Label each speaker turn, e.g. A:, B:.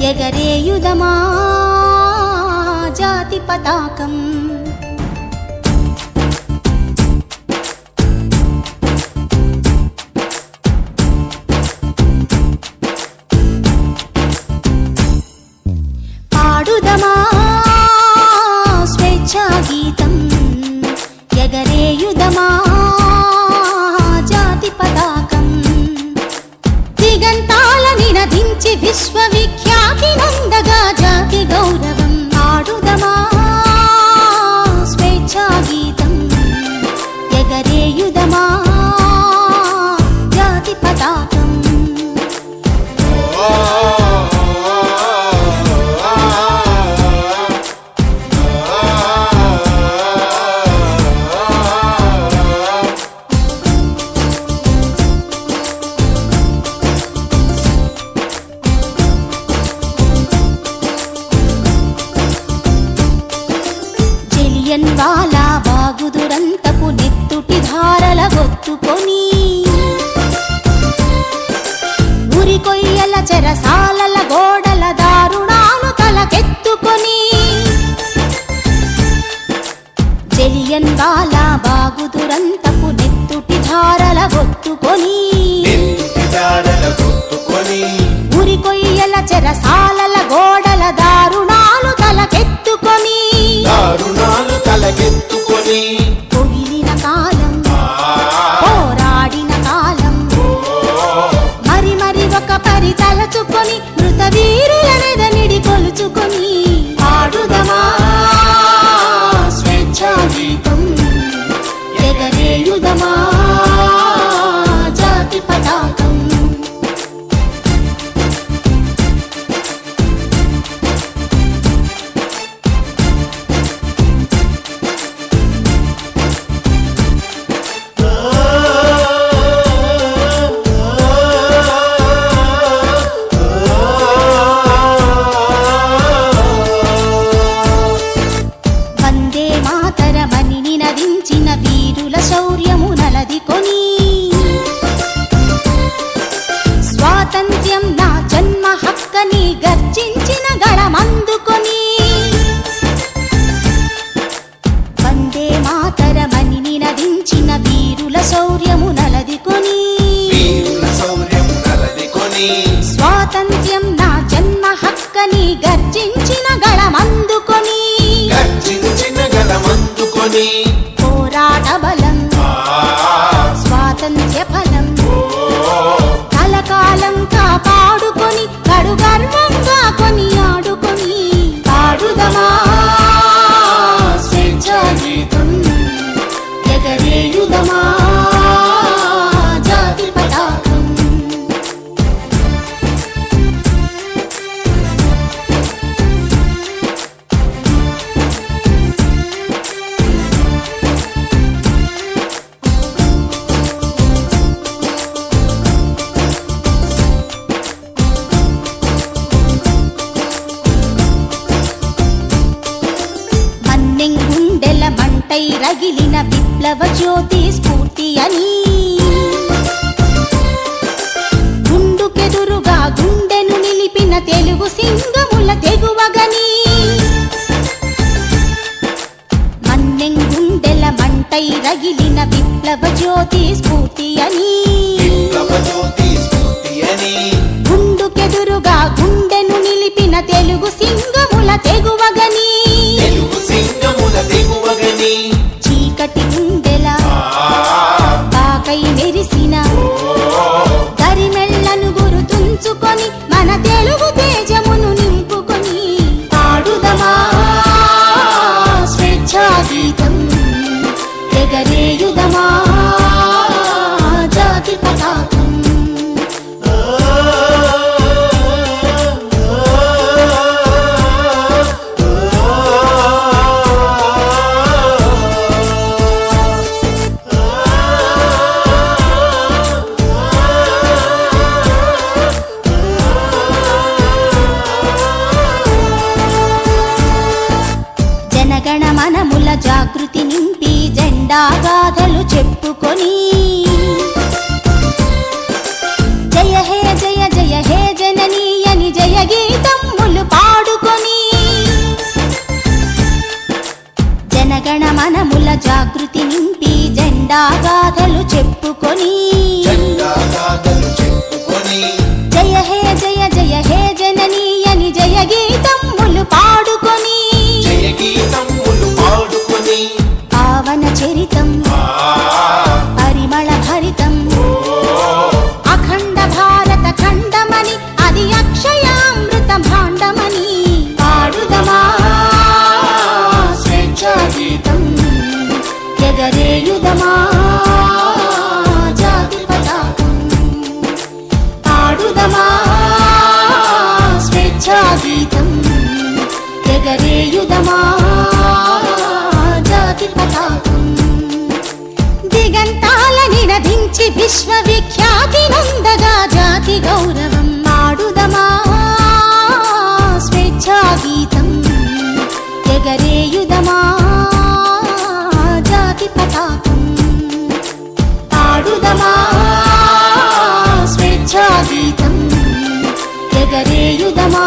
A: ఎగరేయుదమా జాతి పతాకం. పాడుదమా స్వేచ్ఛా గీతం, ఎగరేయుదమా జాతి పతాకం. దిగంతాల నినదించి విశ్వవిఖ్యాతి నందగా జాతి గౌరవం. పాడుదమా స్వేచ్ఛా గీతం, ఎగరేయుదమా జాతి పతాకం. వాలా బాగుదురంతపు నెత్తుటి ధారల గొత్తుకొని, ఉరికొయ్యల చెరసాలల గోడల దారుణాలు తలకెత్తుకొని, జలియన్ వాలా బాగుదురంతపు నెత్తుటి ధారల గొత్తుకొని, ఉరికొయ్యల చెరసాలల గోడల దారుణాలు తలకెత్తుకొని, పొగిలిన కాలం, పోరాడిన కాలం, మరి మరి ఒక పరి తలచుకొని, మృత వీరులనెదనిడి కొలుచుకొని. పాడుదమా స్వేచ్ఛా గీతం, ఎగరేయుదమా జాతి పతాకం. నదించిన వీరుల శౌర్యము నలదికొని, స్వాతంత్ర్యం నా జన్మ హక్కని గర్జించిన గళమందుకొని, వందే మాతరమని నినదించిన వీరుల శౌర్యము నలదికొని, స్వాతంత్ర్యం నా జన్మ హక్కని గర్జించిన గళమందుకొని, పోరాట బలం స్వాతంత్ర్య ఫలం, కలకాలం కాపాడుకొని కడు గర్వంగా కొని ఆడుకొని. పాడుదమా స్వేచ్ఛా గీతం, ఎగరేయుదమా జాతి పతాకం. మంటై రగిలిన విప్లవ జ్యోతి స్ఫూర్తి అని, గుండుకెదురుగా గుండెను నిలిపిన తెలుగు సింగముల తెగువగని, మన్నెంగుండెల మంటై రగిలిన విప్లవ జ్యోతి స్ఫూర్తి అని, గుండుకెదురుగా గుండెను నిలిపిన తెలుగు సింగముల తెగువగని, చీకటి గుండెల బాకై మెరిసిన గరిమెళ్లను గురుతుంచుకొని, మన తెలుగు తేజమును నింపుకొని. పాడుదమా స్వేచ్ఛా గీతం, ఎగరేయుదమా జాతి పతాకం. మనముల జాగృతి నింపి జెండా గాథలు చెప్పుకొని, జయ హే జయ జయ హే జననీ అని జయ గీతం గాథలు చెప్పుకొని జయ హే జయ జయ హే జననీ అని జయ గీతములు పాడుకొని పావన చరితం పరిమళ భరితం అఖండ భారత ఖండమని అది అక్షయామృత భాండమని పాడుదమా స్వేచ్ఛా గీతం ఎగరేయుదమా జాతి పతాకం పాడుదమా స్వేచ్ఛా గీతం ఎగరేయుదమా జాతి పతాకం దిగంతాల నినదించి విశ్వవిఖ్యాతి నందగా జాతి గౌరవం పాడుదమా స్వేచ్ఛా గీతం ఎగరేయుదమా జాతి పతాకం పాడుదమా స్వేచ్ఛా గీతం ఎగరేయుదమా